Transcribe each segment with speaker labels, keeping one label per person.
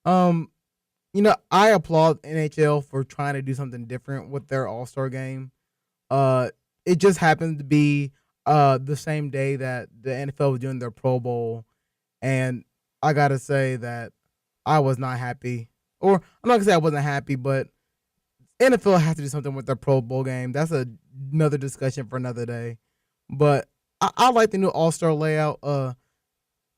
Speaker 1: Um, I applaud NHL for trying to do something different with their All-Star game. Uh, it just happened to be the same day that the NFL was doing their Pro Bowl, and I gotta say that I was not happy. Or I'm not gonna say I wasn't happy, but NFL has to do something with their Pro Bowl game. That's another discussion for another day. But I like the new All Star layout.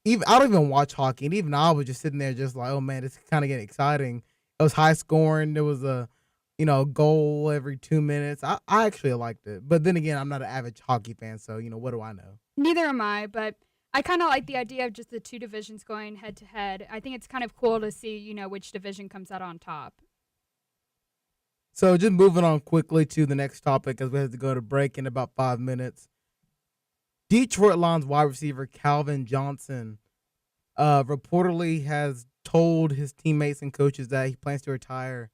Speaker 1: Even I don't even watch hockey, and even I was just sitting there, just like, oh man, it's kind of getting exciting. It was high scoring. There was a goal every 2 minutes. I actually liked it, but then again, I'm not an avid hockey fan, so what do I know?
Speaker 2: Neither am I, but I kind of like the idea of just the two divisions going head to head. I think it's kind of cool to see, which division comes out on top.
Speaker 1: So just moving on quickly to the next topic, as we have to go to break in about 5 minutes. Detroit Lions wide receiver Calvin Johnson reportedly has told his teammates and coaches that he plans to retire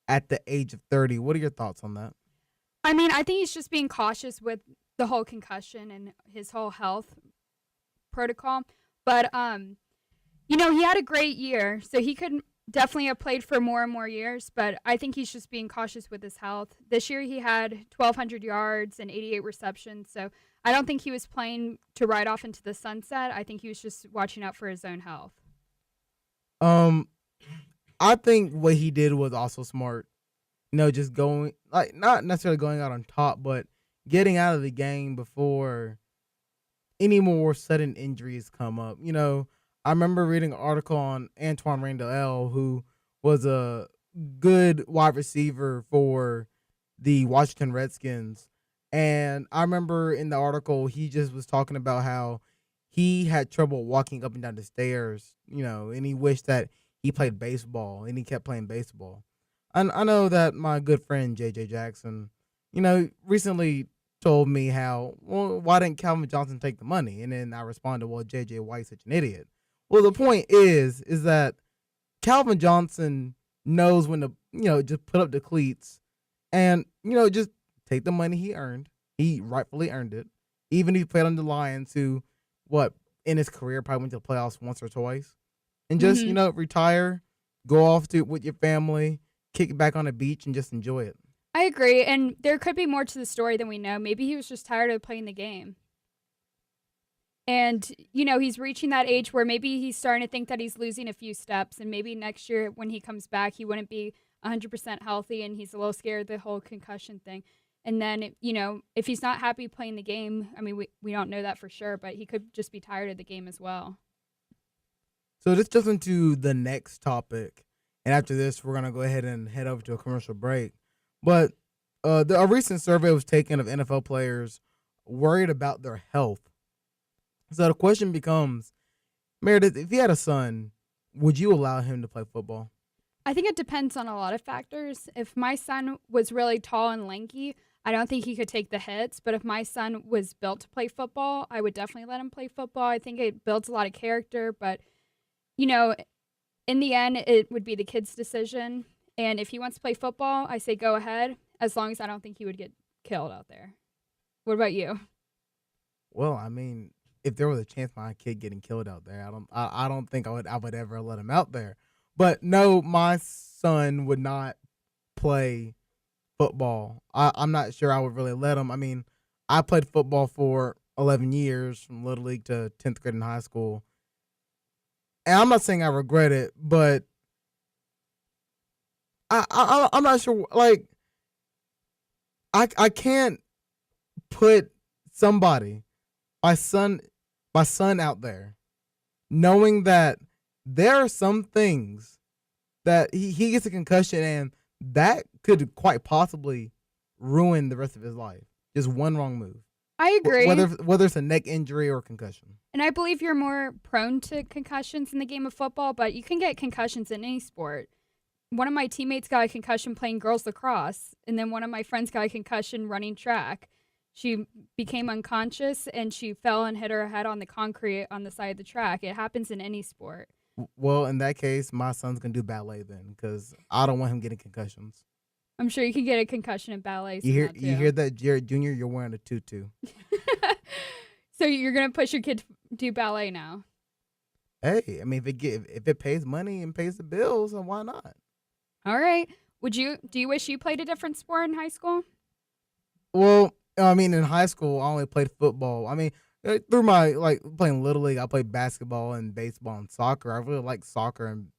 Speaker 1: at the age of 30. What are your thoughts on that?
Speaker 2: I mean, I think he's just being cautious with the whole concussion and his whole health protocol. But he had a great year, so he could definitely have played for more and more years, but I think he's just being cautious with his health. This year he had 1,200 yards and 88 receptions, so I don't think he was playing to ride off into the sunset. I think he was just watching out for his own health.
Speaker 1: I think what he did was also smart. Just going, like, not necessarily going out on top, but getting out of the game before any more sudden injuries come up. I remember reading an article on Antoine Randall, who was a good wide receiver for the Washington Redskins. And I remember in the article, he just was talking about how he had trouble walking up and down the stairs, and he wished that he played baseball, and he kept playing baseball. And I know that my good friend J.J. Jackson, recently told me how, well, why didn't Calvin Johnson take the money? And then I responded, well, J.J. White's such an idiot. Well, the point is that Calvin Johnson knows when to, just put up the cleats and, just take the money he earned. He rightfully earned it. Even if he played on the Lions, who, in his career probably went to the playoffs once or twice. And just, retire, go off with your family, kick it back on the beach, and just enjoy it.
Speaker 2: I agree, and there could be more to the story than we know. Maybe he was just tired of playing the game. And, he's reaching that age where maybe he's starting to think that he's losing a few steps, and maybe next year when he comes back, he wouldn't be 100% healthy, and he's a little scared of the whole concussion thing. And then, if he's not happy playing the game, I mean, we don't know that for sure, but he could just be tired of the game as well.
Speaker 1: So this goes into the next topic, and after this, we're going to go ahead and head over to a commercial break. But a recent survey was taken of NFL players worried about their health. So the question becomes, Meredith, if you had a son, would you allow him to play football?
Speaker 2: I think it depends on a lot of factors. If my son was really tall and lanky, I don't think he could take the hits. But if my son was built to play football, I would definitely let him play football. I think it builds a lot of character. But, in the end, it would be the kid's decision. And if he wants to play football, I say go ahead, as long as I don't think he would get killed out there. What about you?
Speaker 1: Well, I mean, if there was a chance of my kid getting killed out there, I don't think I would ever let him out there. But no, my son would not play football. I'm not sure I would really let him. I mean, I played football for 11 years from Little League to 10th grade in high school. And I'm not saying I regret it, but I'm not sure. Like, I can't put somebody, my son out there, knowing that there are some things that he gets a concussion and that could quite possibly ruin the rest of his life. Just one wrong move.
Speaker 2: I agree.
Speaker 1: Whether it's a neck injury or a concussion.
Speaker 2: And I believe you're more prone to concussions in the game of football, but you can get concussions in any sport. One of my teammates got a concussion playing girls lacrosse, and then one of my friends got a concussion running track. She became unconscious, and she fell and hit her head on the concrete on the side of the track. It happens in any sport.
Speaker 1: Well, in that case, my son's going to do ballet then, because I don't want him getting concussions.
Speaker 2: I'm sure you can get a concussion in ballet.
Speaker 1: You hear that, Jared Jr.? You're wearing a tutu.
Speaker 2: So you're going to push your kid to do ballet now?
Speaker 1: Hey, I mean, if it pays money and pays the bills, then why not?
Speaker 2: All right. Do you wish you played a different sport in high school?
Speaker 1: Well, I mean, in high school, I only played football. I mean, through my playing little league, I played basketball and baseball and soccer. I really like soccer and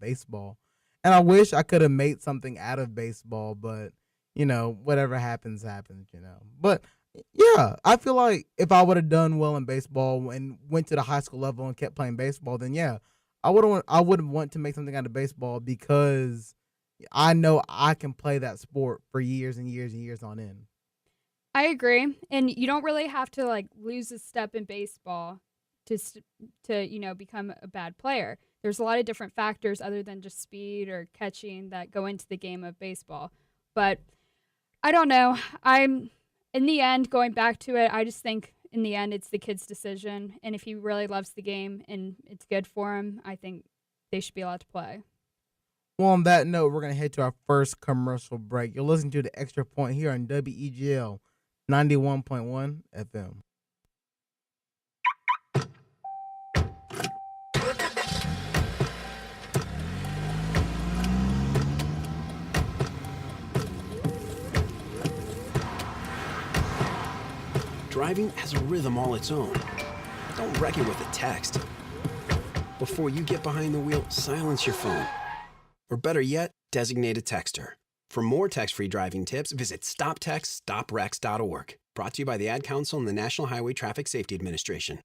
Speaker 1: baseball, and I wish I could have made something out of baseball, but whatever happens, happens. But yeah, I feel like if I would have done well in baseball and went to the high school level and kept playing baseball, then yeah, I would want to make something out of baseball because I know I can play that sport for years and years and years on end.
Speaker 2: I agree, and you don't really have to like lose a step in baseball to become a bad player. There's a lot of different factors other than just speed or catching that go into the game of baseball. But I don't know. I'm in the end going back to it. I just think in the end it's the kid's decision, and if he really loves the game and it's good for him, I think they should be allowed to play.
Speaker 1: Well, on that note, we're going to head to our first commercial break. You're listening to the Extra Point here on WEGL 91.1 FM.
Speaker 3: Driving has a rhythm all its own. Don't wreck it with a text. Before you get behind the wheel, silence your phone. Or better yet, designate a texter. For more text-free driving tips, visit stoptextstoprex.org. Brought to you by the Ad Council and the National Highway Traffic Safety Administration.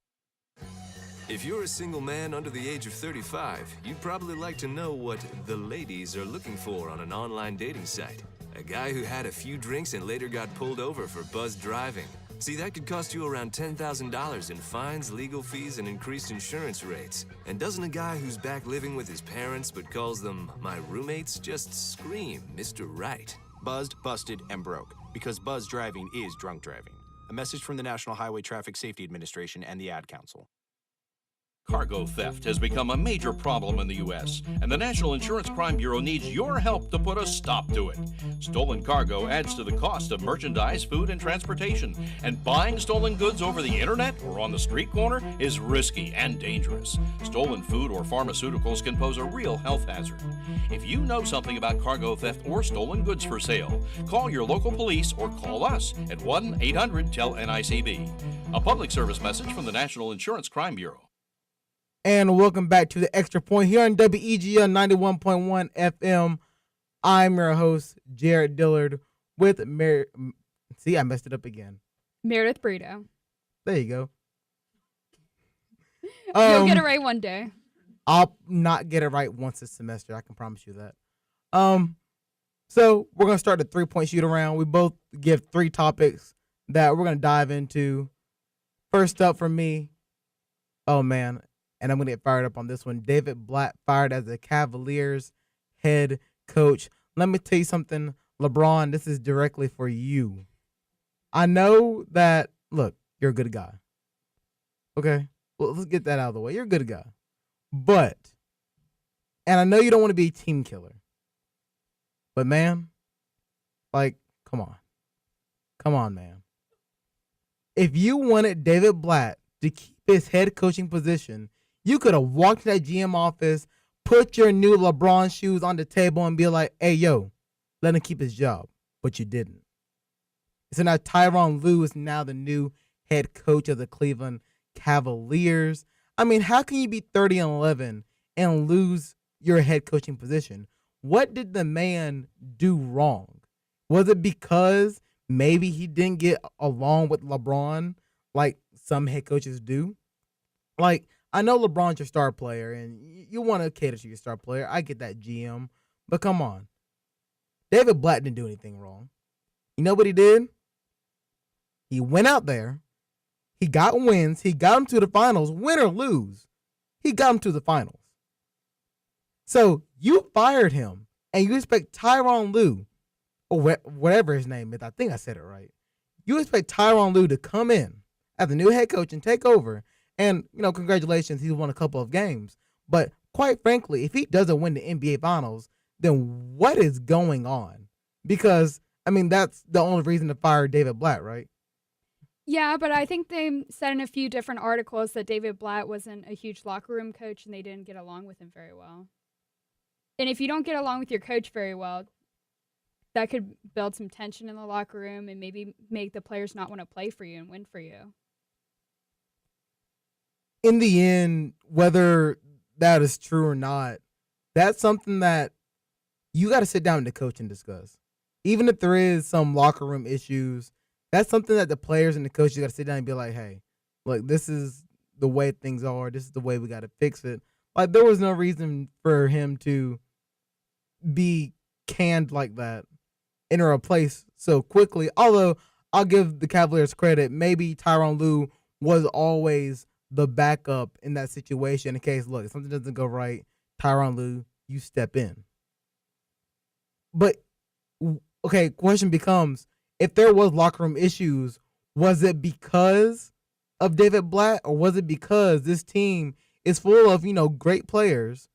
Speaker 4: If you're a single man under the age of 35, you'd probably like to know what the ladies are looking for on an online dating site. A guy who had a few drinks and later got pulled over for buzzed driving. See, that could cost you around $10,000 in fines, legal fees, and increased insurance rates. And doesn't a guy who's back living with his parents but calls them my roommates just scream Mr. Right?
Speaker 5: Buzzed, busted, and broke. Because buzz driving is drunk driving. A message from the National Highway Traffic Safety Administration and the Ad Council.
Speaker 6: Cargo theft has become a major problem in the U.S., and the National Insurance Crime Bureau needs your help to put a stop to it. Stolen cargo adds to the cost of merchandise, food, and transportation, and buying stolen goods over the internet or on the street corner is risky and dangerous. Stolen food or pharmaceuticals can pose a real health hazard. If you know something about cargo theft or stolen goods for sale, call your local police or call us at 1-800-TEL-NICB. A public service message from the National Insurance Crime Bureau.
Speaker 1: And welcome back to the Extra Point here on WEGL 91.1 FM. I'm your host, Jared Dillard, with See, I messed it up again.
Speaker 2: Meredith Brito.
Speaker 1: There you go.
Speaker 2: You'll get it right one day.
Speaker 1: I'll not get it right once this semester. I can promise you that. So we're going to start the 3-point shoot around. We both give 3 topics that we're going to dive into. First up for me, oh man, and I'm going to get fired up on this one. David Blatt fired as the Cavaliers head coach. Let me tell you something, LeBron, this is directly for you. I know that, look, you're a good guy. Okay? Well, let's get that out of the way. You're a good guy. But, and I know you don't want to be a team killer. But, man, like, come on. Come on, man. If you wanted David Blatt to keep his head coaching position, you could have walked to that GM office, put your new LeBron shoes on the table, and be like, hey, yo, let him keep his job. But you didn't. So now Tyronn Lue is now the new head coach of the Cleveland Cavaliers. I mean, how can you be 30-11 and lose your head coaching position? What did the man do wrong? Was it because maybe he didn't get along with LeBron like some head coaches do? Like, I know LeBron's your star player, and you want to cater to your star player. I get that, GM. But come on. David Blatt didn't do anything wrong. You know what he did? He went out there. He got wins. He got him to the finals, win or lose. He got him to the finals. So you fired him, and you expect Tyronn Lue, or whatever his name is, I think I said it right. You expect Tyronn Lue to come in as the new head coach and take over. And, congratulations, he's won a couple of games. But quite frankly, if he doesn't win the NBA Finals, then what is going on? Because, I mean, that's the only reason to fire David Blatt, right?
Speaker 2: Yeah, but I think they said in a few different articles that David Blatt wasn't a huge locker room coach and they didn't get along with him very well. And if you don't get along with your coach very well, that could build some tension in the locker room and maybe make the players not want to play for you and win for you.
Speaker 1: In the end, whether that is true or not, that's something that you got to sit down with the coach and discuss. Even if there is some locker room issues, that's something that the players and the coaches got to sit down and be like, hey, look, this is the way things are. This is the way we got to fix it. Like, there was no reason for him to be canned like that and replaced so quickly. Although I'll give the Cavaliers credit, maybe Tyronn Lue was always the backup in that situation in case, look, if something doesn't go right, Tyronn Lue, you step in. But, okay, question becomes, if there was locker room issues, was it because of David Blatt or was it because this team is full of, great players,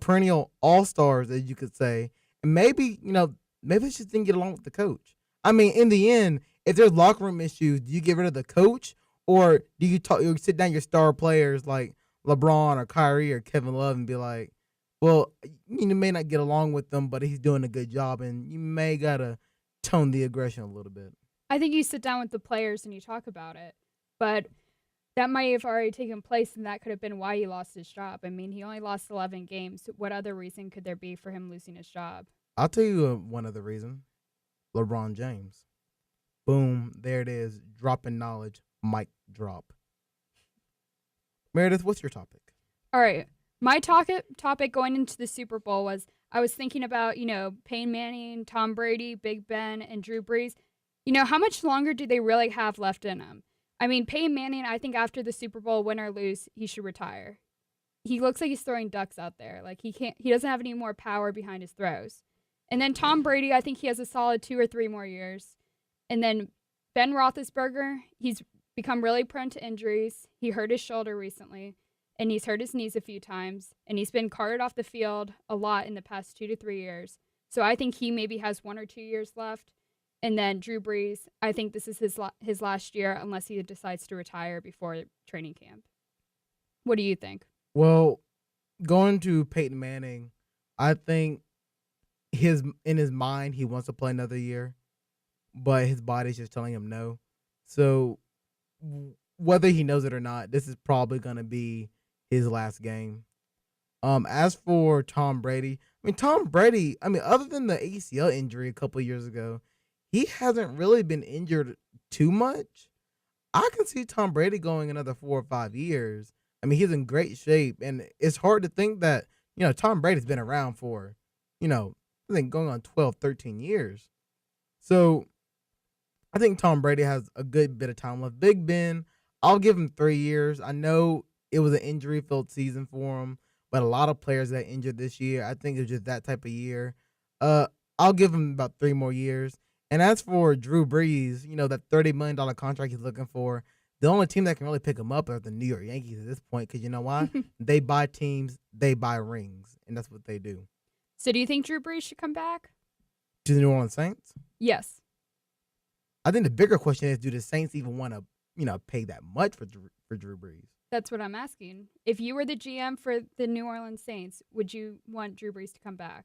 Speaker 1: perennial all-stars, as you could say, and maybe they just didn't get along with the coach? I mean, in the end, if there's locker room issues, do you get rid of the coach or do you sit down your star players like LeBron or Kyrie or Kevin Love and be like, well, you may not get along with them, but he's doing a good job, and you may got to tone the aggression a little bit?
Speaker 2: I think you sit down with the players and you talk about it. But that might have already taken place, and that could have been why he lost his job. I mean, he only lost 11 games. What other reason could there be for him losing his job?
Speaker 1: I'll tell you one other reason. LeBron James. Boom, there it is. Dropping knowledge. Mic drop. Meredith, what's your topic?
Speaker 2: All right. My topic going into the Super Bowl was I was thinking about, Peyton Manning, Tom Brady, Big Ben, and Drew Brees. How much longer do they really have left in them? I mean, Peyton Manning, I think after the Super Bowl, win or lose, he should retire. He looks like he's throwing ducks out there. Like he doesn't have any more power behind his throws. And then Tom Brady, I think he has a solid 2 or 3 more years. And then Ben Roethlisberger, he's become really prone to injuries. He hurt his shoulder recently. And he's hurt his knees a few times, and he's been carted off the field a lot in the past 2 to 3 years. So I think he maybe has 1 or 2 years left. And then Drew Brees, I think this is his last year unless he decides to retire before training camp. What do you think?
Speaker 1: Well, going to Peyton Manning, I think in his mind he wants to play another year, but his body's just telling him no. So whether he knows it or not, this is probably going to be his last game. As for Tom Brady, other than the ACL injury a couple of years ago, he hasn't really been injured too much. I can see Tom Brady going another 4 or 5 years. I mean, he's in great shape, and it's hard to think that, Tom Brady's been around for, I think going on 12, 13 years. So I think Tom Brady has a good bit of time left. Big Ben, I'll give him 3 years. I know it was an injury-filled season for him, but a lot of players got injured this year. I think it was just that type of year. I'll give him about 3 more years. And as for Drew Brees, that $30 million contract he's looking for, the only team that can really pick him up are the New York Yankees at this point, because you know why? They buy teams, they buy rings, and that's what they do.
Speaker 2: So do you think Drew Brees should come back?
Speaker 1: To the New Orleans Saints?
Speaker 2: Yes.
Speaker 1: I think the bigger question is, do the Saints even want to, pay that much for Drew Brees?
Speaker 2: That's what I'm asking. If you were the GM for the New Orleans Saints, would you want Drew Brees to come back?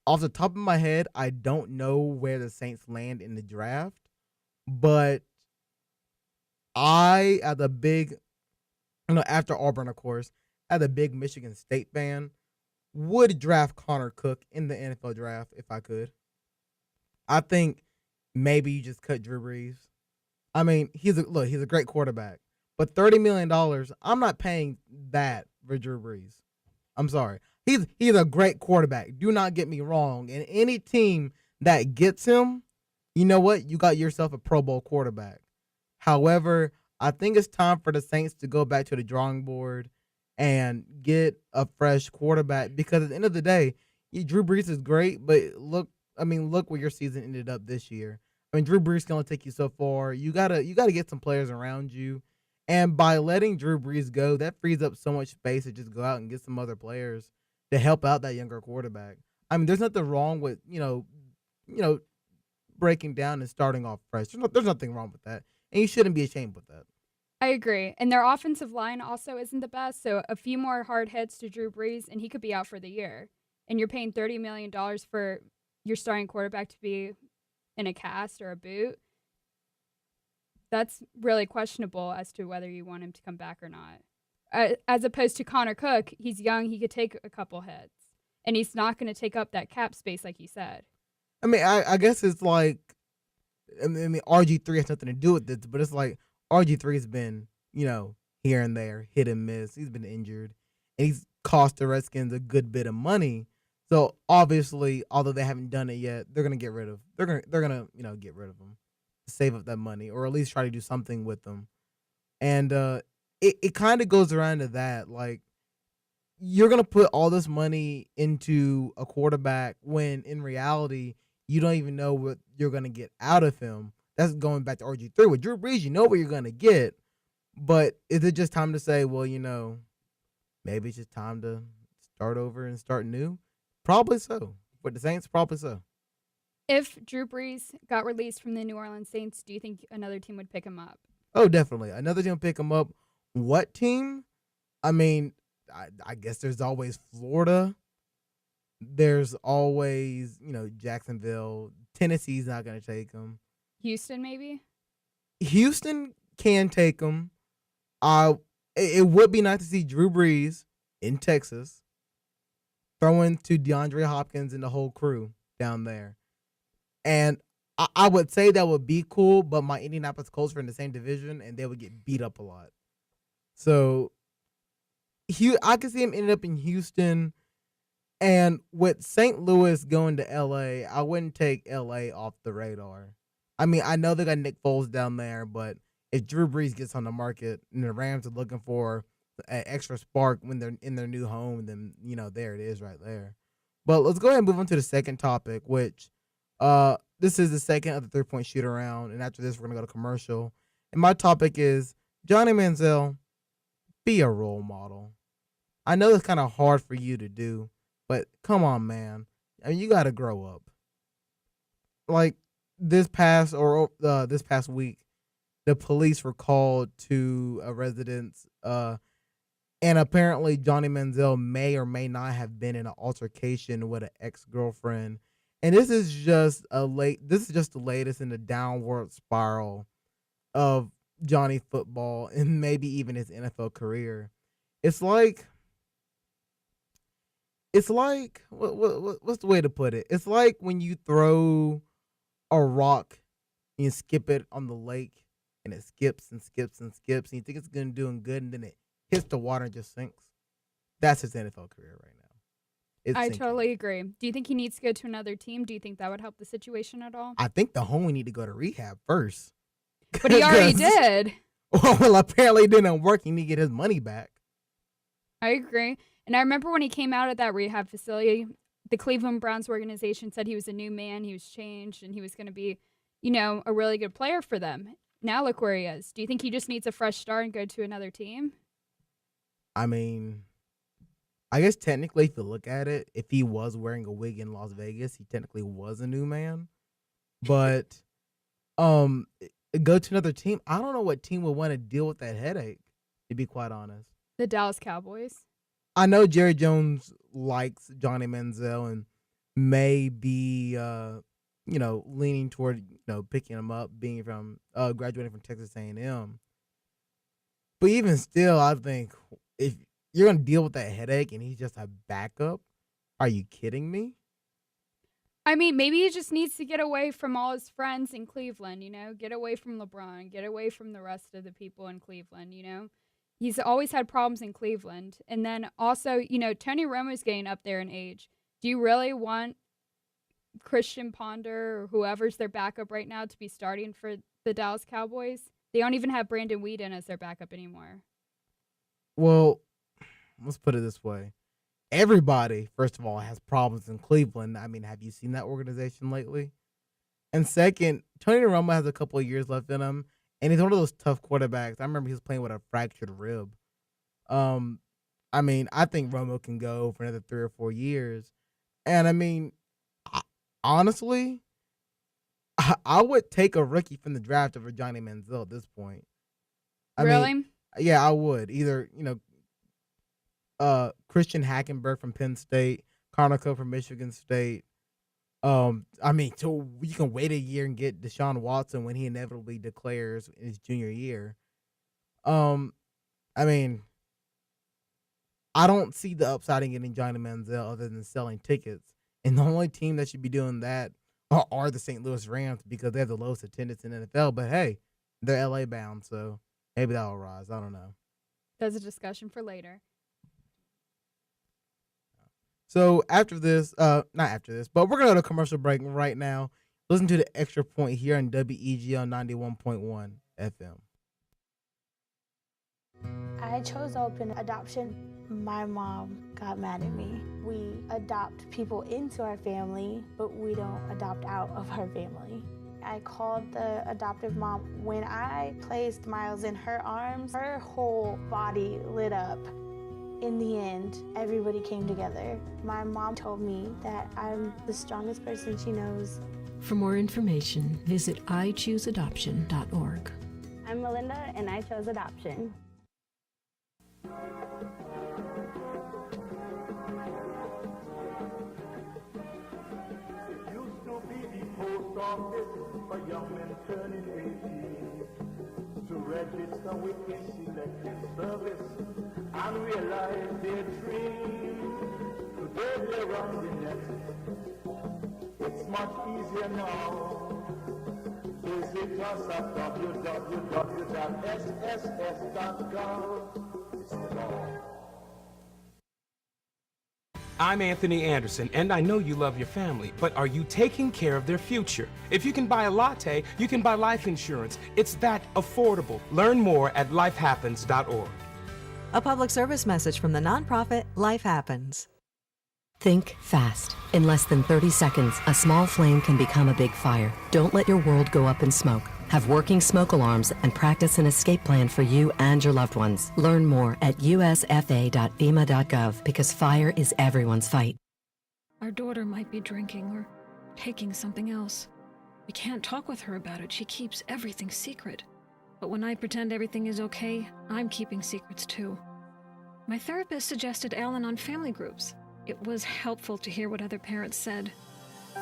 Speaker 1: Off the top of my head, I don't know where the Saints land in the draft, but I, as a big, after Auburn, of course, as a big Michigan State fan, would draft Connor Cook in the NFL draft if I could. I think maybe you just cut Drew Brees. I mean, he's a great quarterback. But $30 million, I'm not paying that for Drew Brees. I'm sorry. He's a great quarterback. Do not get me wrong. And any team that gets him, you know what? You got yourself a Pro Bowl quarterback. However, I think it's time for the Saints to go back to the drawing board and get a fresh quarterback, because at the end of the day, Drew Brees is great, but look where your season ended up this year. I mean, Drew Brees can only take you so far. You gotta get some players around you. And by letting Drew Brees go, that frees up so much space to just go out and get some other players to help out that younger quarterback. I mean, there's nothing wrong with, breaking down and starting off fresh. There's nothing wrong with that. and you shouldn't be ashamed with that.
Speaker 2: I agree. And their offensive line also isn't the best. So a few more hard hits to Drew Brees, and he could be out for the year. And you're paying $30 million for your starting quarterback to be in a cast or a boot. That's really questionable as to whether you want him to come back or not. As opposed to Connor Cook, he's young. He could take a couple hits. And he's not going to take up that cap space like you said.
Speaker 1: I mean, I guess it's like, I mean, RG3 has nothing to do with this, but it's like RG3 has been, here and there, hit and miss. He's been injured, and he's cost the Redskins a good bit of money. So obviously, although they haven't done it yet, they're gonna get rid of. They're gonna get rid of him, save up that money, or at least try to do something with them. And it kind of goes around to that, like, you're going to put all this money into a quarterback when in reality, you don't even know what you're going to get out of him. That's going back to RG3. With Drew Brees, you know what you're going to get. But is it just time to say, well, maybe it's just time to start over and start new? Probably so. With the Saints, probably so.
Speaker 2: If Drew Brees got released from the New Orleans Saints, do you think another team would pick him up?
Speaker 1: Oh, definitely. Another team will pick him up. What team? I mean, I guess there's always Florida. There's always, Jacksonville. Tennessee's not going to take him.
Speaker 2: Houston, maybe?
Speaker 1: Houston can take him. It would be nice to see Drew Brees in Texas throwing to DeAndre Hopkins and the whole crew down there. And I would say that would be cool, but my Indianapolis Colts are in the same division, and they would get beat up a lot. So I could see him ending up in Houston. And with St. Louis going to L.A., I wouldn't take L.A. off the radar. I mean, I know they got Nick Foles down there, but if Drew Brees gets on the market and the Rams are looking for an extra spark when they're in their new home, then, there it is right there. But let's go ahead and move on to the second topic, which this is the second of the three-point shoot-around. And after this, we're going to go to commercial. And my topic is, Johnny Manziel, be a role model. I know it's kind of hard for you to do, but come on, man. I mean, you got to grow up. Like this past week, the police were called to a residence, and apparently Johnny Manziel may or may not have been in an altercation with an ex-girlfriend. And this is just the latest in the downward spiral of Johnny football and maybe even his NFL career. It's like what's the way to put it? It's like when you throw a rock and you skip it on the lake and it skips and skips and skips and you think it's doing good and then it hits the water and just sinks. That's his NFL career right now.
Speaker 2: I totally agree. Do you think he needs to go to another team? Do you think that would help the situation at all?
Speaker 1: I think the homie need to go to rehab first.
Speaker 2: But he already did.
Speaker 1: Well, apparently it didn't work. He need to get his money back.
Speaker 2: I agree. And I remember when he came out of that rehab facility, the Cleveland Browns organization said he was a new man, he was changed, and he was going to be, a really good player for them. Now look where he is. Do you think he just needs a fresh start and go to another team?
Speaker 1: I mean, I guess technically, if you look at it, if he was wearing a wig in Las Vegas, he technically was a new man. But go to another team. I don't know what team would want to deal with that headache, to be quite honest.
Speaker 2: The Dallas Cowboys.
Speaker 1: I know Jerry Jones likes Johnny Manziel and may be, leaning toward, picking him up, being from graduating from Texas A&M. But even still, I think if you're going to deal with that headache and he's just a backup, are you kidding me?
Speaker 2: I mean, maybe he just needs to get away from all his friends in Cleveland, get away from LeBron, get away from the rest of the people in Cleveland, He's always had problems in Cleveland. And then also, Tony Romo's getting up there in age. Do you really want Christian Ponder or whoever's their backup right now to be starting for the Dallas Cowboys? They don't even have Brandon Weeden as their backup anymore.
Speaker 1: Well, let's put it this way. Everybody, first of all, has problems in Cleveland. I mean, have you seen that organization lately? And second, Tony Romo has a couple of years left in him. And he's one of those tough quarterbacks. I remember he was playing with a fractured rib. I mean, I think Romo can go for another 3 or 4 years. And I mean, honestly, I would take a rookie from the draft over Johnny Manziel at this point. I
Speaker 2: Really?
Speaker 1: mean, yeah, I would. Either, Christian Hackenberg from Penn State, Conoco from Michigan State. So you can wait a year and get Deshaun Watson when he inevitably declares in his junior year. I mean, I don't see the upside in getting Johnny Manziel other than selling tickets. And the only team that should be doing that are the St. Louis Rams because they have the lowest attendance in the NFL. But hey, they're LA bound, so maybe that'll rise. I don't know.
Speaker 2: That's a discussion for later.
Speaker 1: So after this, not after this, but we're going to go to commercial break right now. Listen to the Extra Point here on WEGL 91.1 FM.
Speaker 7: I chose open adoption. My mom got mad at me. We adopt people into our family, but we don't adopt out of our family. I called the adoptive mom. When I placed Miles in her arms, her whole body lit up. In the end, everybody came together. My mom told me that I'm the strongest person she knows.
Speaker 8: For more information, visit ichooseadoption.org.
Speaker 7: I'm Melinda, and I chose adoption.
Speaker 9: Used to be the post office for young men turning 18 to register with a selective service and realize their dream. Today they're on the net. It's much easier now. Visit us at www.sss.gov.
Speaker 10: I'm Anthony Anderson, and I know you love your family, but are you taking care of their future? If you can buy a latte, you can buy life insurance. It's that affordable. Learn more at lifehappens.org.
Speaker 11: A public service message from the nonprofit Life Happens.
Speaker 8: Think fast. In less than 30 seconds, a small flame can become a big fire. Don't let your world go up in smoke. Have working smoke alarms and practice an escape plan for you and your loved ones. Learn more at usfa.fema.gov because fire is everyone's fight.
Speaker 12: Our daughter might be drinking or taking something else. We can't talk with her about it. She keeps everything secret. But when I pretend everything is okay, I'm keeping secrets too. My therapist suggested Al-Anon family groups. It was helpful to hear what other parents said.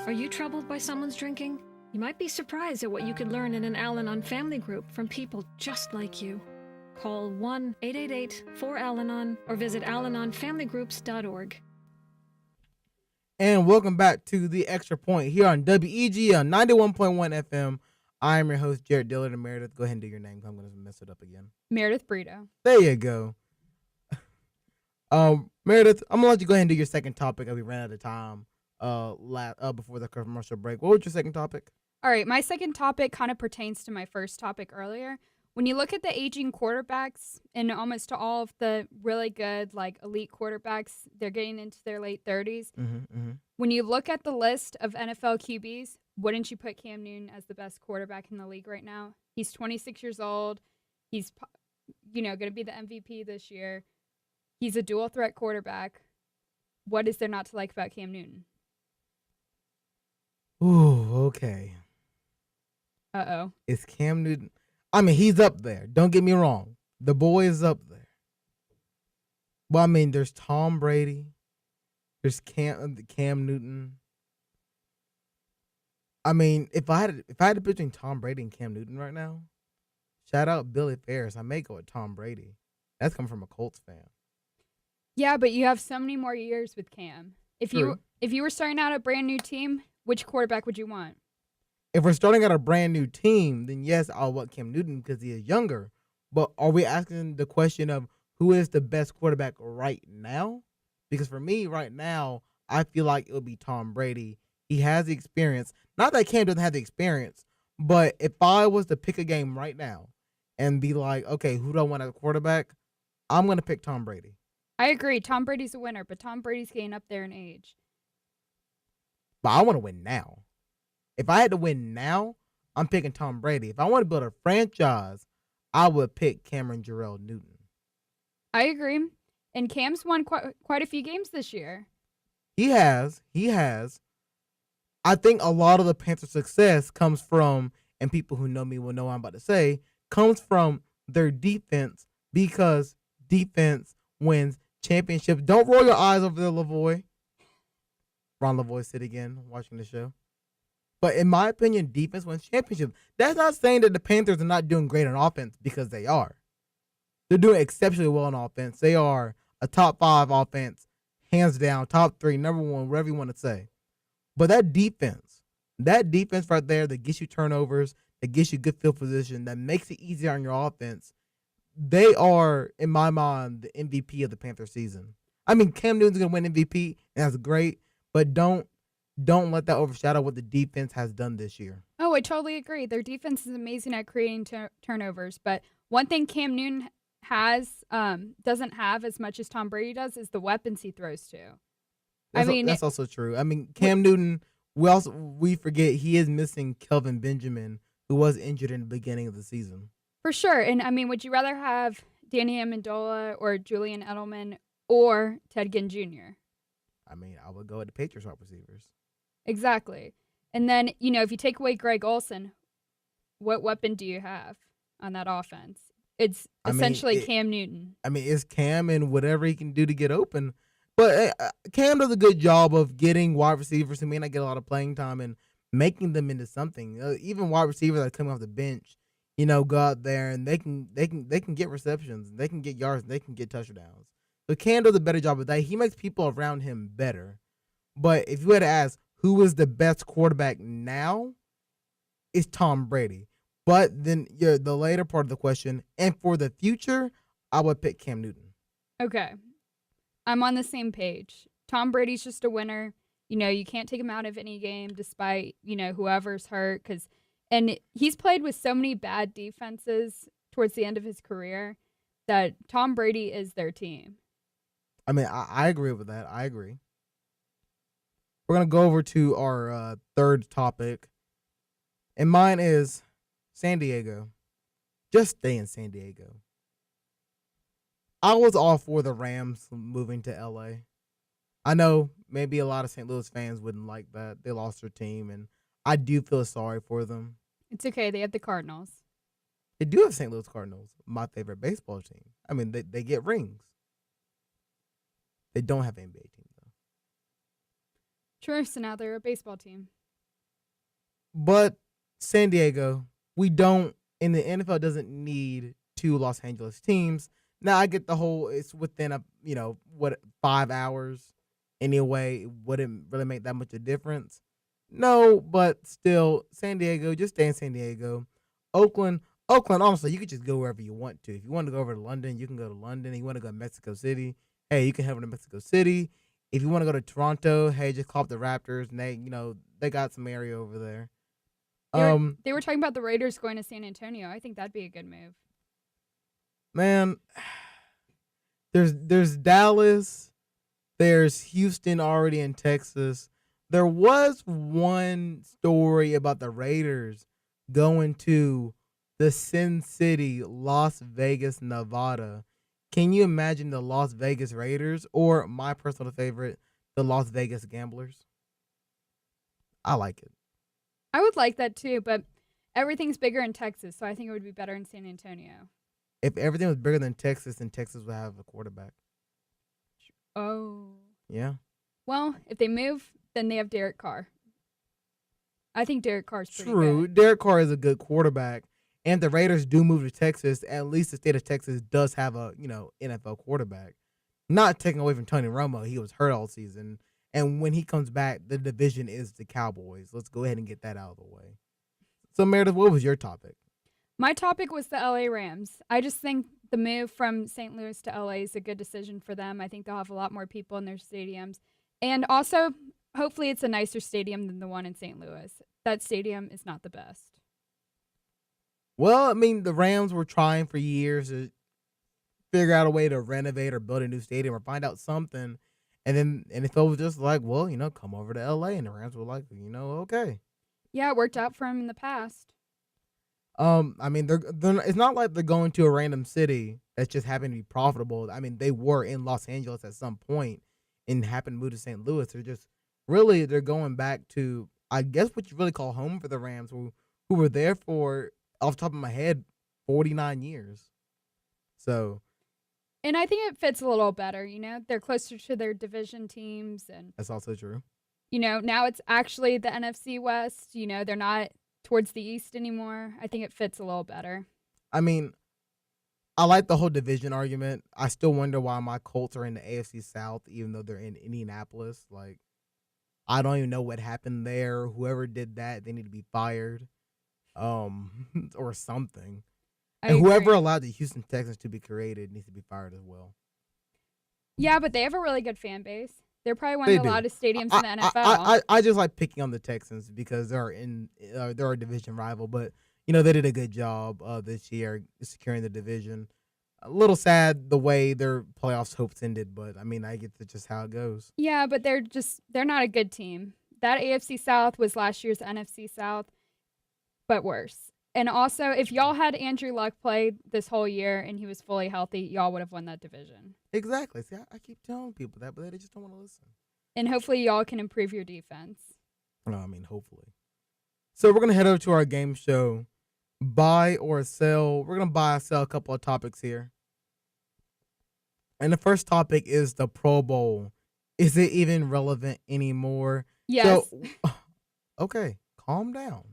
Speaker 12: Are you troubled by someone's drinking? You might be surprised at what you could learn in an Al-Anon family group from people just like you. Call 1-888-4-AL-ANON or visit alanonfamilygroups.org.
Speaker 1: And welcome back to the Extra Point here on WEGL 91.1 FM. I'm your host, Jared Dillard and Meredith. Go ahead and do your name. I'm going to mess it up again.
Speaker 2: Meredith Brito.
Speaker 1: There you go. Meredith, I'm going to let you go ahead and do your second topic as we ran out of time before the commercial break. What was your second topic?
Speaker 2: All right, my second topic kind of pertains to my first topic earlier. When you look at the aging quarterbacks and almost all of the really good, elite quarterbacks, they're getting into their late 30s. When you look at the list of NFL QBs, wouldn't you put Cam Newton as the best quarterback in the league right now? He's 26 years old. He's, going to be the MVP this year. He's a dual threat quarterback. What is there not to like about Cam Newton?
Speaker 1: Ooh, okay.
Speaker 2: Uh-oh.
Speaker 1: It's Cam Newton. I mean, he's up there. Don't get me wrong. The boy is up there. Well, I mean, there's Tom Brady. There's Cam Newton. I mean, if I had to pick between Tom Brady and Cam Newton right now, shout out Billy Ferris. I may go with Tom Brady. That's coming from a Colts fan.
Speaker 2: Yeah, but you have so many more years with Cam. If you were starting out a brand new team, which quarterback would you want?
Speaker 1: If we're starting out a brand new team, then yes, I'll want Cam Newton because he is younger. But are we asking the question of who is the best quarterback right now? Because for me right now, I feel like it would be Tom Brady. He has the experience. Not that Cam doesn't have the experience, but if I was to pick a game right now and be like, okay, who do I want as a quarterback? I'm going to pick Tom Brady.
Speaker 2: I agree. Tom Brady's a winner, but Tom Brady's getting up there in age.
Speaker 1: But I want to win now. If I had to win now, I'm picking Tom Brady. If I want to build a franchise, I would pick Cameron Jarrell Newton.
Speaker 2: I agree. And Cam's won quite a few games this year.
Speaker 1: He has. I think a lot of the Panthers' success comes from, and people who know me will know what I'm about to say, comes from their defense, because defense wins championships. Don't roll your eyes over there, Lavoie. Ron Lavoie said again, watching the show. But in my opinion, defense wins championships. That's not saying that the Panthers are not doing great on offense, because they are. They're doing exceptionally well on offense. They are a top 5 offense, hands down, top 3, number 1, whatever you want to say. But that defense right there that gets you turnovers, that gets you good field position, that makes it easier on your offense, they are, in my mind, the MVP of the Panther season. I mean, Cam Newton's going to win MVP, and that's great, but don't let that overshadow what the defense has done this year.
Speaker 2: Oh, I totally agree. Their defense is amazing at creating turnovers, but one thing Cam Newton doesn't have as much as Tom Brady does is the weapons he throws to.
Speaker 1: That's also true. I mean, Cam Newton, we forget he is missing Kelvin Benjamin, who was injured in the beginning of the season.
Speaker 2: For sure. And I mean, would you rather have Danny Amendola or Julian Edelman or Ted Ginn Jr.?
Speaker 1: I mean, I would go with the Patriots wide receivers.
Speaker 2: Exactly. And then, if you take away Greg Olsen, what weapon do you have on that offense? It's essentially Cam Newton.
Speaker 1: I mean, it's Cam and whatever he can do to get open. But Cam does a good job of getting wide receivers who may not get a lot of playing time and making them into something. Even wide receivers that are coming off the bench, go out there and they can get receptions, they can get yards, they can get touchdowns. So Cam does a better job of that. He makes people around him better. But if you had to ask who is the best quarterback now, it's Tom Brady. But then the later part of the question, and for the future, I would pick Cam Newton.
Speaker 2: Okay. I'm on the same page. Tom Brady's just a winner. You can't take him out of any game despite, whoever's hurt. And he's played with so many bad defenses towards the end of his career that Tom Brady is their team.
Speaker 1: I mean, I agree with that. I agree. We're going to go over to our third topic. And mine is San Diego. Just stay in San Diego. I was all for the Rams moving to L.A. I know maybe a lot of St. Louis fans wouldn't like that. They lost their team, and I do feel sorry for them.
Speaker 2: It's okay. They have the Cardinals.
Speaker 1: They do have St. Louis Cardinals, my favorite baseball team. I mean, they get rings. They don't have an NBA team, though.
Speaker 2: True, so now they're a baseball team.
Speaker 1: But San Diego, we don't, and the NFL doesn't need 2 Los Angeles teams. Now, I get the whole, it's within 5 hours anyway. It wouldn't really make that much a difference. No, but still, San Diego, just stay in San Diego. Oakland, honestly, you could just go wherever you want to. If you want to go over to London, you can go to London. If you want to go to Mexico City, hey, you can head over to Mexico City. If you want to go to Toronto, hey, just call up the Raptors, and they got some area over there.
Speaker 2: They were talking about the Raiders going to San Antonio. I think that'd be a good move.
Speaker 1: Man, there's Dallas, there's Houston already in Texas. There was one story about the Raiders going to the Sin City, Las Vegas, Nevada. Can you imagine the Las Vegas Raiders, or my personal favorite, the Las Vegas Gamblers? I like it.
Speaker 2: I would like that too, but everything's bigger in Texas, so I think it would be better in San Antonio.
Speaker 1: If everything was bigger than Texas, then Texas would have a quarterback.
Speaker 2: Oh.
Speaker 1: Yeah.
Speaker 2: Well, if they move, then they have Derek Carr. I think Derek Carr's pretty
Speaker 1: True.
Speaker 2: good.
Speaker 1: Derek Carr is a good quarterback. And the Raiders do move to Texas. At least the state of Texas does have a, NFL quarterback. Not taking away from Tony Romo. He was hurt all season. And when he comes back, the division is the Cowboys. Let's go ahead and get that out of the way. So, Meredith, what was your topic?
Speaker 2: My topic was the LA Rams. I just think the move from St. Louis to LA is a good decision for them. I think they'll have a lot more people in their stadiums. And also, hopefully it's a nicer stadium than the one in St. Louis. That stadium is not the best.
Speaker 1: Well, I mean, the Rams were trying for years to figure out a way to renovate or build a new stadium or find out something. And if it was just like, well, come over to LA. And the Rams were like, okay.
Speaker 2: Yeah, it worked out for him in the past.
Speaker 1: I mean, they're it's not like they're going to a random city that's just happened to be profitable. I mean, they were in Los Angeles at some point and happened to move to St. Louis. They're going back to I guess what you really call home for the Rams, who were there for, off the top of my head, 49 years. So.
Speaker 2: And I think it fits a little better, They're closer to their division teams. And
Speaker 1: That's also true.
Speaker 2: Now it's actually the NFC West. They're not towards the East anymore. I think it fits a little better.
Speaker 1: I mean, I like the whole division argument. I still wonder why my Colts are in the AFC South, even though they're in Indianapolis. Like, I don't even know what happened there. Whoever did that, they need to be fired, or something. And whoever allowed the Houston Texans to be created needs to be fired as well.
Speaker 2: Yeah, but they have a really good fan base. They're probably one of the loudest stadiums in the NFL.
Speaker 1: I just like picking on the Texans because they're a division rival, but they did a good job this year securing the division. A little sad the way their playoffs hopes ended, but I mean, I get that's just how it goes.
Speaker 2: Yeah, but they're not a good team. That AFC South was last year's NFC South, but worse. And also, if y'all had Andrew Luck play this whole year and he was fully healthy, y'all would have won that division.
Speaker 1: Exactly. See, I keep telling people that, but they just don't want to listen.
Speaker 2: And hopefully y'all can improve your defense.
Speaker 1: I mean, hopefully. So we're going to head over to our game show, Buy or Sell. We're going to buy or sell a couple of topics here. And the first topic is the Pro Bowl. Is it even relevant anymore?
Speaker 2: Yes.
Speaker 1: So, okay, calm down.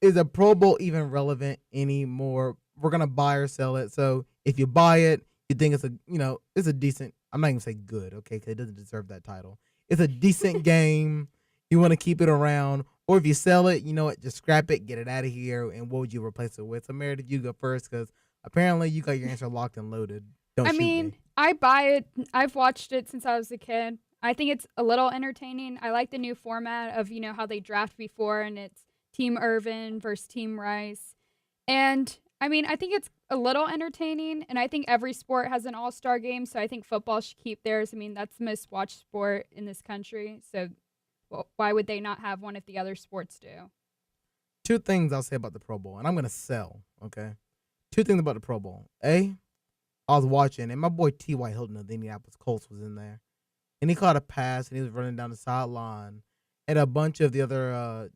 Speaker 1: Is a Pro Bowl even relevant anymore? We're gonna buy or sell it. So if you buy it, you think it's a decent. I'm not even say good, okay, because it doesn't deserve that title. It's a decent game. You want to keep it around, or if you sell it, you know what? Just scrap it, get it out of here. And what would you replace it with? So Meredith, you go first because apparently you got your answer locked and loaded.
Speaker 2: I mean, I buy it. I've watched it since I was a kid. I think it's a little entertaining. I like the new format of, how they draft before, and it's Team Irvin versus Team Rice. And, I mean, I think it's a little entertaining, and I think every sport has an all-star game, so I think football should keep theirs. I mean, that's the most watched sport in this country, so why would they not have one if the other sports do?
Speaker 1: Two things I'll say about the Pro Bowl, and I'm going to sell, okay? Two things about the Pro Bowl. A, I was watching, and my boy T.Y. Hilton of the Indianapolis Colts was in there. And he caught a pass, and he was running down the sideline. And a bunch of the other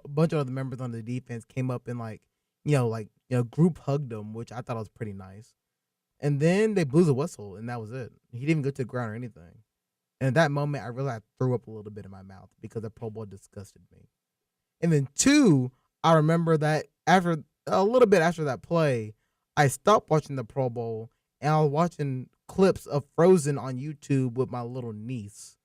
Speaker 1: bunch of other members on the defense came up and group hugged him, which I thought was pretty nice. And then they blew the whistle, and that was it. He didn't even go to the ground or anything. And at that moment, I realized I threw up a little bit in my mouth because the Pro Bowl disgusted me. And then two, I remember that a little bit after that play, I stopped watching the Pro Bowl, and I was watching clips of Frozen on YouTube with my little niece.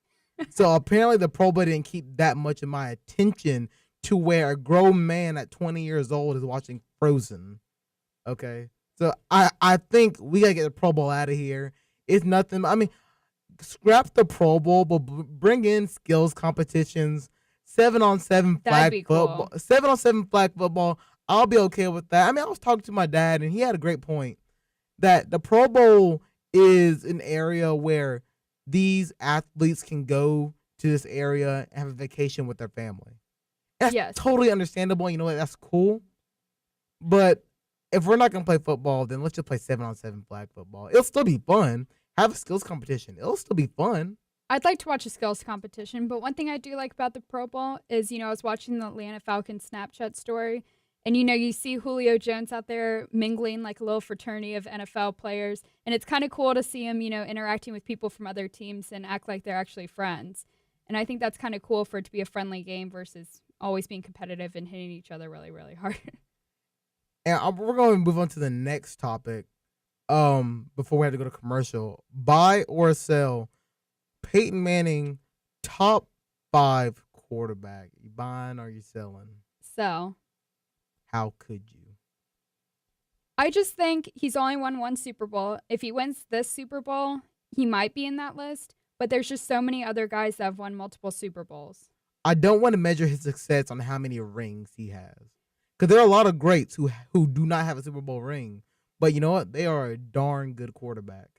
Speaker 1: So apparently the Pro Bowl didn't keep that much of my attention to where a grown man at 20 years old is watching Frozen. Okay? So I think we got to get the Pro Bowl out of here. It's nothing. I mean, scrap the Pro Bowl, but bring in skills competitions, 7-on-7 flag football. Cool. 7-on-7 flag football. I'll be okay with that. I mean, I was talking to my dad, and he had a great point that the Pro Bowl is an area where these athletes can go to this area and have a vacation with their family. That's totally understandable. You know what? That's cool. But if we're not going to play football, then let's just play 7-on-7 flag football. It'll still be fun. Have a skills competition. It'll still be fun.
Speaker 2: I'd like to watch a skills competition, but one thing I do like about the Pro Bowl is, I was watching the Atlanta Falcons Snapchat story, and, you see Julio Jones out there mingling like a little fraternity of NFL players. And it's kind of cool to see him, interacting with people from other teams and act like they're actually friends. And I think that's kind of cool for it to be a friendly game versus always being competitive and hitting each other really, really hard.
Speaker 1: And we're going to move on to the next topic before we have to go to commercial. Buy or sell Peyton Manning, top 5 quarterback. You buying or you selling?
Speaker 2: Sell.
Speaker 1: How could you?
Speaker 2: I just think he's only won one Super Bowl. If he wins this Super Bowl, he might be in that list. But there's just so many other guys that have won multiple Super Bowls.
Speaker 1: I don't want to measure his success on how many rings he has. Because there are a lot of greats who do not have a Super Bowl ring. But you know what? They are a darn good quarterback.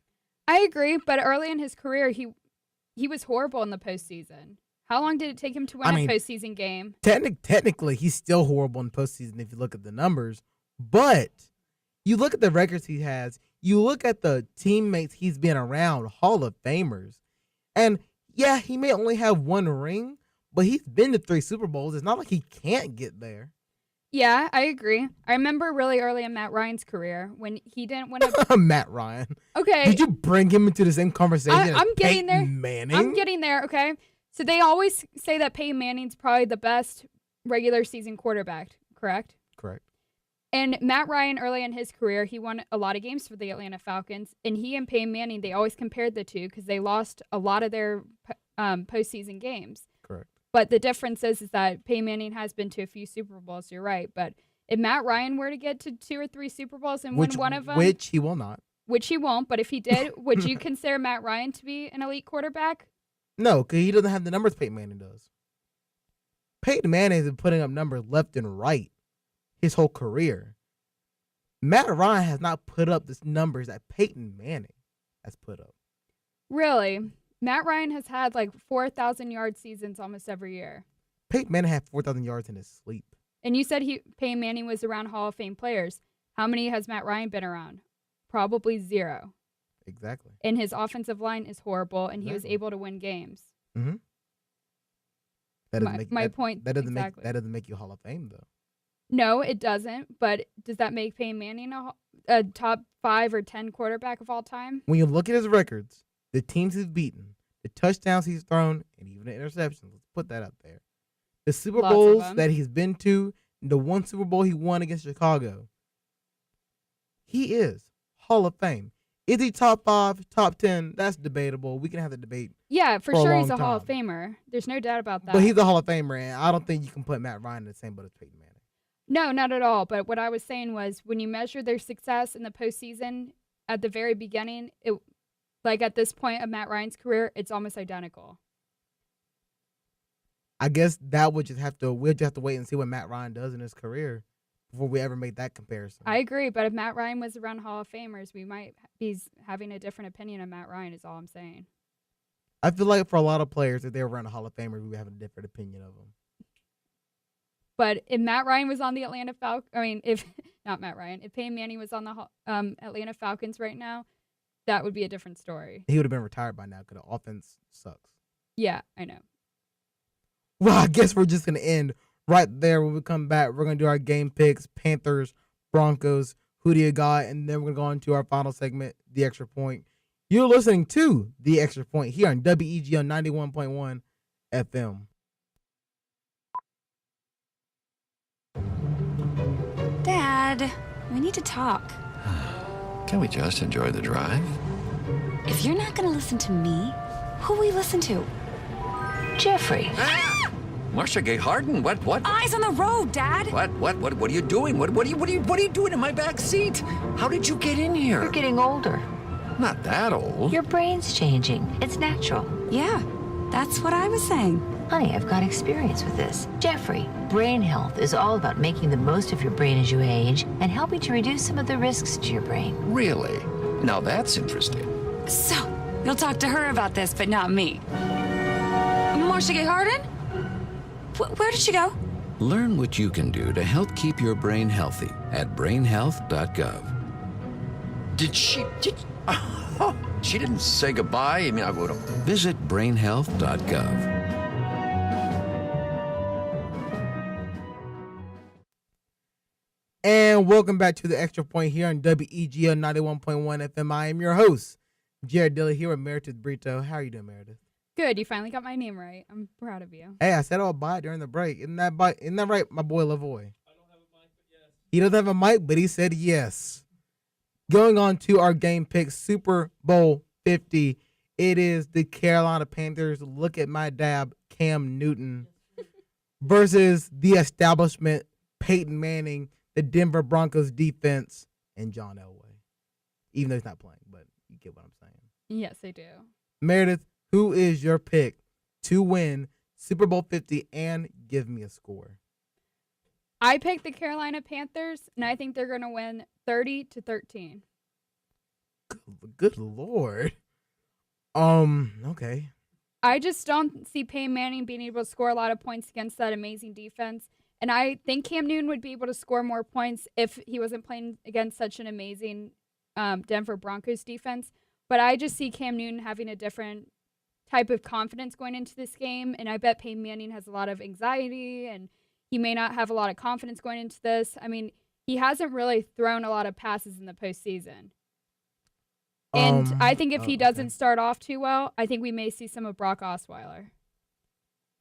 Speaker 2: I agree. But early in his career, he was horrible in the postseason. How long did it take him to win a postseason game?
Speaker 1: Technically, he's still horrible in postseason if you look at the numbers. But you look at the records he has. You look at the teammates he's been around, Hall of Famers. And Yeah, he may only have one ring, but he's been to 3 Super Bowls. It's not like he can't get there.
Speaker 2: Yeah, I agree. I remember really early in Matt Ryan's career when he didn't win a.
Speaker 1: Matt Ryan.
Speaker 2: Okay.
Speaker 1: Did you bring him into the same conversation as
Speaker 2: I'm getting
Speaker 1: Peyton
Speaker 2: there.
Speaker 1: Manning?
Speaker 2: I'm getting there, okay? So they always say that Peyton Manning's probably the best regular season quarterback, correct?
Speaker 1: Correct.
Speaker 2: And Matt Ryan, early in his career, he won a lot of games for the Atlanta Falcons. And he and Peyton Manning, they always compared the two because they lost a lot of their postseason games.
Speaker 1: Correct.
Speaker 2: But the difference is that Peyton Manning has been to a few Super Bowls, you're right. But if Matt Ryan were to get to 2 or 3 Super Bowls and win one of them.
Speaker 1: Which he will not.
Speaker 2: Which he won't, but if he did, would you consider Matt Ryan to be an elite quarterback?
Speaker 1: No, because he doesn't have the numbers Peyton Manning does. Peyton Manning has been putting up numbers left and right his whole career. Matt Ryan has not put up the numbers that Peyton Manning has put up.
Speaker 2: Really? Matt Ryan has had like 4,000-yard seasons almost every year.
Speaker 1: Peyton Manning had 4,000 yards in his sleep.
Speaker 2: And you said Peyton Manning was around Hall of Fame players. How many has Matt Ryan been around? Probably 0.
Speaker 1: Exactly.
Speaker 2: And his offensive line is horrible, and he was able to win games.
Speaker 1: Mm-hmm.
Speaker 2: My point.
Speaker 1: That doesn't
Speaker 2: exactly.
Speaker 1: that doesn't make you Hall of Fame though.
Speaker 2: No, it doesn't. But does that make Peyton Manning a top 5 or 10 quarterback of all time?
Speaker 1: When you look at his records, the teams he's beaten, the touchdowns he's thrown, and even the interceptions, let's put that out there. The Super Bowls that he's been to, the one Super Bowl he won against Chicago, he is Hall of Fame. Is he top 5, top 10? That's debatable. We can have the debate.
Speaker 2: Yeah, for sure he's a Hall of Famer. There's no doubt about that.
Speaker 1: But he's a Hall of Famer, and I don't think you can put Matt Ryan in the same boat as Peyton Manning.
Speaker 2: No, not at all. But what I was saying was when you measure their success in the postseason at the very beginning, like at this point of Matt Ryan's career, it's almost identical.
Speaker 1: I guess that we'll just have to wait and see what Matt Ryan does in his career before we ever make that comparison.
Speaker 2: I agree, but if Matt Ryan was around Hall of Famers, we might be having a different opinion of Matt Ryan is all I'm saying.
Speaker 1: I feel like for a lot of players, if they were around a Hall of Famer, we would have a different opinion of them.
Speaker 2: But if Matt Ryan was on the Atlanta Falcons, if not Matt Ryan, if Peyton Manning was on the Atlanta Falcons right now, that would be a different story.
Speaker 1: He would have been retired by now because the offense sucks.
Speaker 2: Yeah, I know.
Speaker 1: Well, I guess we're just going to end right there. When we come back, we're going to do our game picks, Panthers, Broncos, who do you got? And then we're going to go on to our final segment, The Extra Point. You're listening to The Extra Point here on WEG on 91.1 FM.
Speaker 13: Dad, we need to talk.
Speaker 14: Can we just enjoy the drive?
Speaker 13: If you're not going to listen to me, who will we listen to?
Speaker 14: Jeffrey. Marcia Gay Harden, what?
Speaker 13: Eyes on the road, Dad.
Speaker 14: What are you doing? What are you doing in my back seat? How did you get in here?
Speaker 15: You're getting older.
Speaker 14: Not that old.
Speaker 15: Your brain's changing. It's natural.
Speaker 13: Yeah, that's what I was saying.
Speaker 15: Honey, I've got experience with this. Jeffrey, brain health is all about making the most of your brain as you age and helping to reduce some of the risks to your brain.
Speaker 14: Really? Now that's interesting.
Speaker 13: So, you'll talk to her about this, but not me. Marcia Gay Harden? Where did she go?
Speaker 14: Learn what you can do to help keep your brain healthy at brainhealth.gov. She didn't say goodbye. I mean, I would have. Visit brainhealth.gov.
Speaker 1: And welcome back to The Extra Point here on WEG on 91.1 FM. I am your host, Jared Dilley, here with Meredith Brito. How are you doing, Meredith?
Speaker 2: Good. You finally got my name right. I'm proud of you.
Speaker 1: Hey, I said I'll buy it during the break. Isn't that right, my boy Lavoy? I don't have a mic, but yes. He doesn't have a mic, but he said yes. Going on to our game picks, Super Bowl 50. It is the Carolina Panthers. Look at my dab, Cam Newton, versus the establishment, Peyton Manning, the Denver Broncos defense, and John Elway. Even though he's not playing, but you get what I'm saying.
Speaker 2: Yes, I do.
Speaker 1: Meredith, who is your pick to win Super Bowl 50 and give me a score?
Speaker 2: I picked the Carolina Panthers, and I think they're going to win 30-13.
Speaker 1: Good Lord. Okay.
Speaker 2: I just don't see Peyton Manning being able to score a lot of points against that amazing defense. And I think Cam Newton would be able to score more points if he wasn't playing against such an amazing Denver Broncos defense. But I just see Cam Newton having a different type of confidence going into this game, and I bet Peyton Manning has a lot of anxiety, and he may not have a lot of confidence going into this. I mean, he hasn't really thrown a lot of passes in the postseason. And I think if he doesn't start off too well, I think we may see some of Brock Osweiler.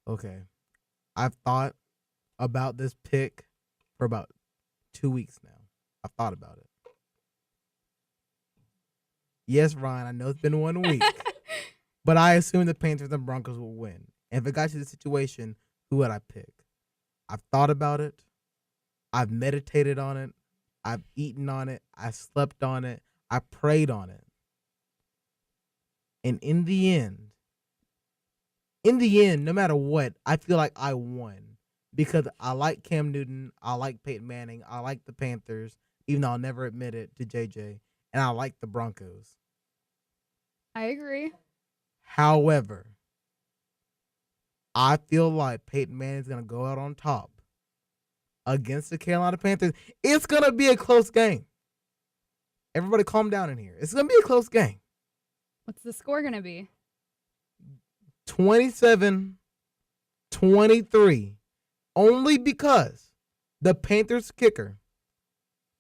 Speaker 1: Okay. I've thought about this pick for about 2 weeks now. I've thought about it. Yes, Ryan, I know it's been 1 week. But I assume the Panthers and Broncos will win. And if it got to the situation, who would I pick? I've thought about it. I've meditated on it. I've eaten on it. I slept on it. I prayed on it. And in the end, no matter what, I feel like I won because I like Cam Newton, I like Peyton Manning, I like the Panthers, even though I'll never admit it to JJ, and I like the Broncos.
Speaker 2: I agree.
Speaker 1: However, I feel like Peyton Manning's going to go out on top against the Carolina Panthers. It's going to be a close game. Everybody calm down in here. It's going to be a close game.
Speaker 2: What's the score going to be?
Speaker 1: 27-23. Only because the Panthers kicker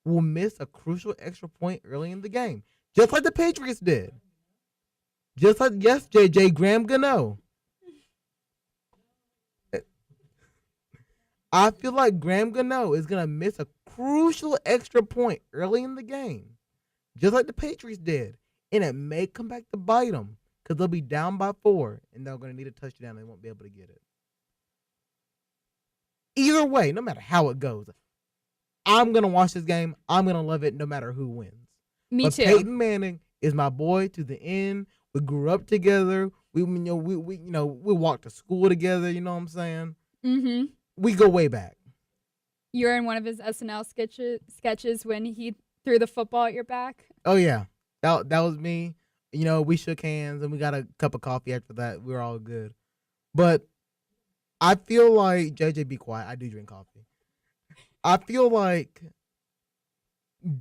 Speaker 1: will miss a crucial extra point early in the game. Just like the Patriots did. Just like, yes, JJ, Graham Gano. I feel like Graham Gano is going to miss a crucial extra point early in the game. Just like the Patriots did. And it may come back to bite them because they'll be down by 4 and they're going to need a touchdown and they won't be able to get it. Either way, no matter how it goes, I'm going to watch this game. I'm going to love it no matter who wins.
Speaker 2: Me too.
Speaker 1: Peyton Manning is my boy to the end. We grew up together. We walked to school together. You know what I'm saying?
Speaker 2: Mm-hmm.
Speaker 1: We go way back.
Speaker 2: You're in one of his SNL sketches when he threw the football at your back.
Speaker 1: Oh, yeah. That was me. You know, we shook hands and we got a cup of coffee after that. We were all good. But I feel like, JJ, be quiet. I do drink coffee. I feel like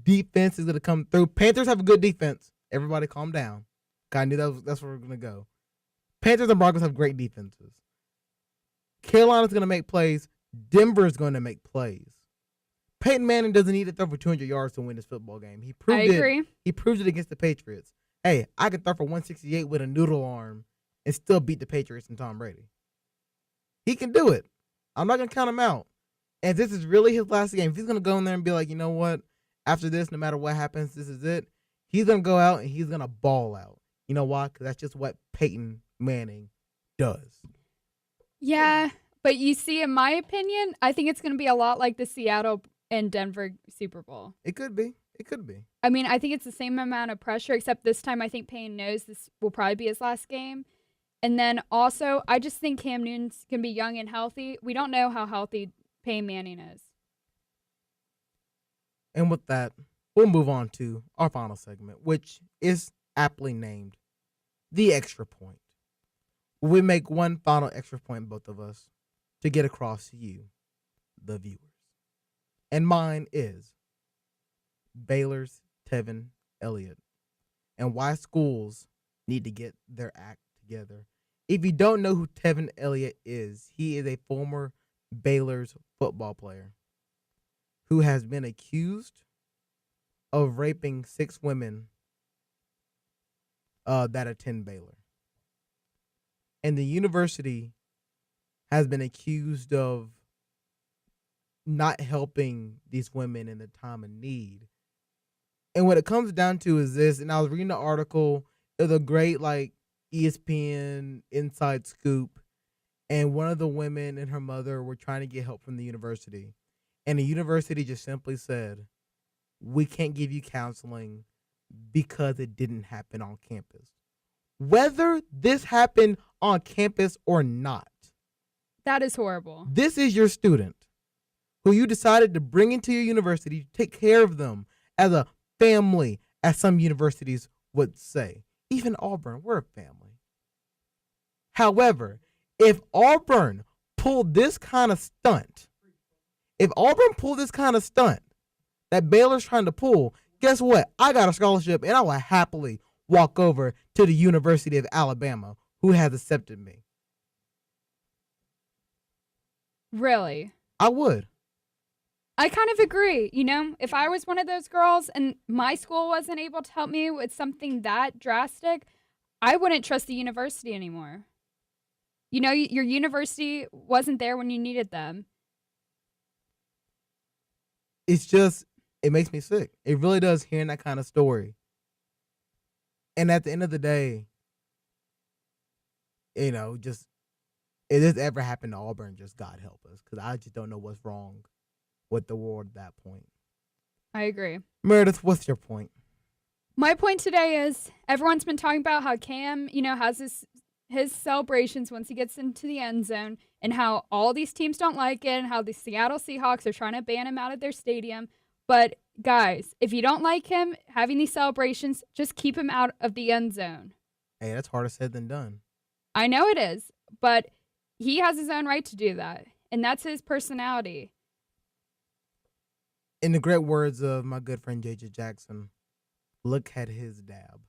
Speaker 1: defense is going to come through. Panthers have a good defense. Everybody calm down. I knew that's where we're going to go. Panthers and Broncos have great defenses. Carolina's going to make plays. Denver's going to make plays. Peyton Manning doesn't need to throw for 200 yards to win this football game. He proved it. I agree. He proved it against the Patriots. Hey, I could throw for 168 with a noodle arm and still beat the Patriots and Tom Brady. He can do it. I'm not going to count him out. And this is really his last game. If he's going to go in there and be like, you know what? After this, no matter what happens, this is it. He's going to go out and he's going to ball out. You know why? Because that's just what Peyton Manning does.
Speaker 2: Yeah, but you see, in my opinion, I think it's going to be a lot like the Seattle and Denver Super Bowl.
Speaker 1: It could be. It could be.
Speaker 2: I mean, I think it's the same amount of pressure, except this time I think Payne knows this will probably be his last game. And then also, I just think Cam Newton's going to be young and healthy. We don't know how healthy Peyton Manning is.
Speaker 1: And with that, we'll move on to our final segment, which is aptly named The Extra Point. We make one final extra point, both of us, to get across to you, the viewers. And mine is Baylor's Tevin Elliot and why schools need to get their act together. If you don't know who Tevin Elliot is, he is a former Baylor's football player who has been accused of raping 6 women that attend Baylor. And the university has been accused of not helping these women in the time of need. And what it comes down to is this, and I was reading the article, it was a great ESPN inside scoop, and one of the women and her mother were trying to get help from the university. And the university just simply said, we can't give you counseling because it didn't happen on campus. Whether this happened on campus or not.
Speaker 2: That is horrible.
Speaker 1: This is your student who you decided to bring into your university to take care of them as a family, as some universities would say. Even Auburn, we're a family. However, if Auburn pulled this kind of stunt, that Baylor's trying to pull, guess what? I got a scholarship and I will happily walk over to the University of Alabama, who has accepted me.
Speaker 2: Really?
Speaker 1: I would.
Speaker 2: I kind of agree. You know, if I was one of those girls and my school wasn't able to help me with something that drastic, I wouldn't trust the university anymore. You know, your university wasn't there when you needed them.
Speaker 1: It's just, it makes me sick. It really does, hearing that kind of story. And at the end of the day, you know, just, if this ever happened to Auburn, just God help us, because I just don't know what's wrong with the world at that point.
Speaker 2: I agree.
Speaker 1: Meredith, what's your point?
Speaker 2: My point today is everyone's been talking about how Cam, you know, has his celebrations once he gets into the end zone, and how all these teams don't like it, and how the Seattle Seahawks are trying to ban him out of their stadium. But guys, if you don't like him having these celebrations, just keep him out of the end zone.
Speaker 1: Hey, that's harder said than done.
Speaker 2: I know it is, but he has his own right to do that, and that's his personality.
Speaker 1: In the great words of my good friend J.J. Jackson, look at his dab.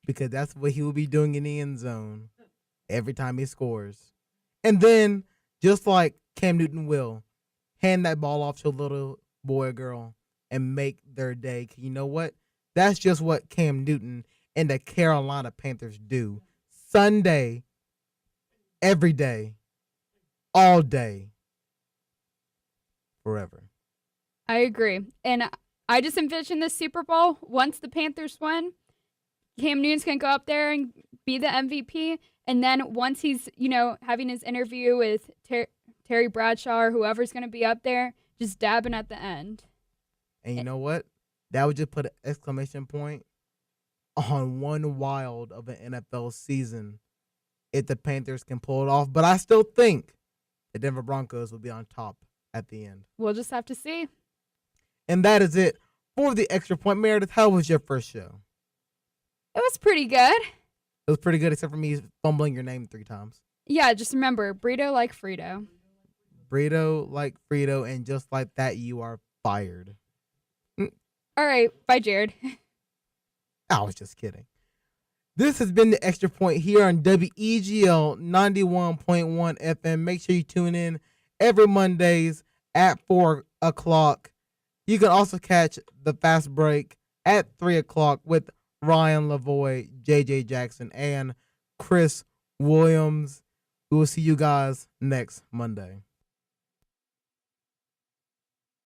Speaker 1: Because that's what he will be doing in the end zone every time he scores. And then, just like Cam Newton will, hand that ball off to a little boy or girl and make their day. You know what? That's just what Cam Newton and the Carolina Panthers do. Sunday, every day, all day, forever.
Speaker 2: I agree. And I just envision this Super Bowl, once the Panthers win, Cam Newton's going to go up there and be the MVP. And then once he's, you know, having his interview with Terry Bradshaw or whoever's going to be up there, just dabbing at the end.
Speaker 1: And you know what? That would just put an exclamation point on one wild of an NFL season if the Panthers can pull it off. But I still think the Denver Broncos will be on top at the end.
Speaker 2: We'll just have to see.
Speaker 1: And that is it for the Extra Point. Meredith, how was your first show?
Speaker 2: It was pretty good.
Speaker 1: It was pretty good, except for me fumbling your name 3 times.
Speaker 2: Yeah, just remember, burrito like Frito.
Speaker 1: Burrito like Frito, and just like that, you are fired.
Speaker 2: All right, bye, Jared.
Speaker 1: I was just kidding. This has been the Extra Point here on WEGL 91.1 FM. Make sure you tune in every Mondays at 4 o'clock. You can also catch the Fast Break at 3 o'clock with Ryan Lavoie, JJ Jackson, and Chris Williams. We will see you guys next Monday.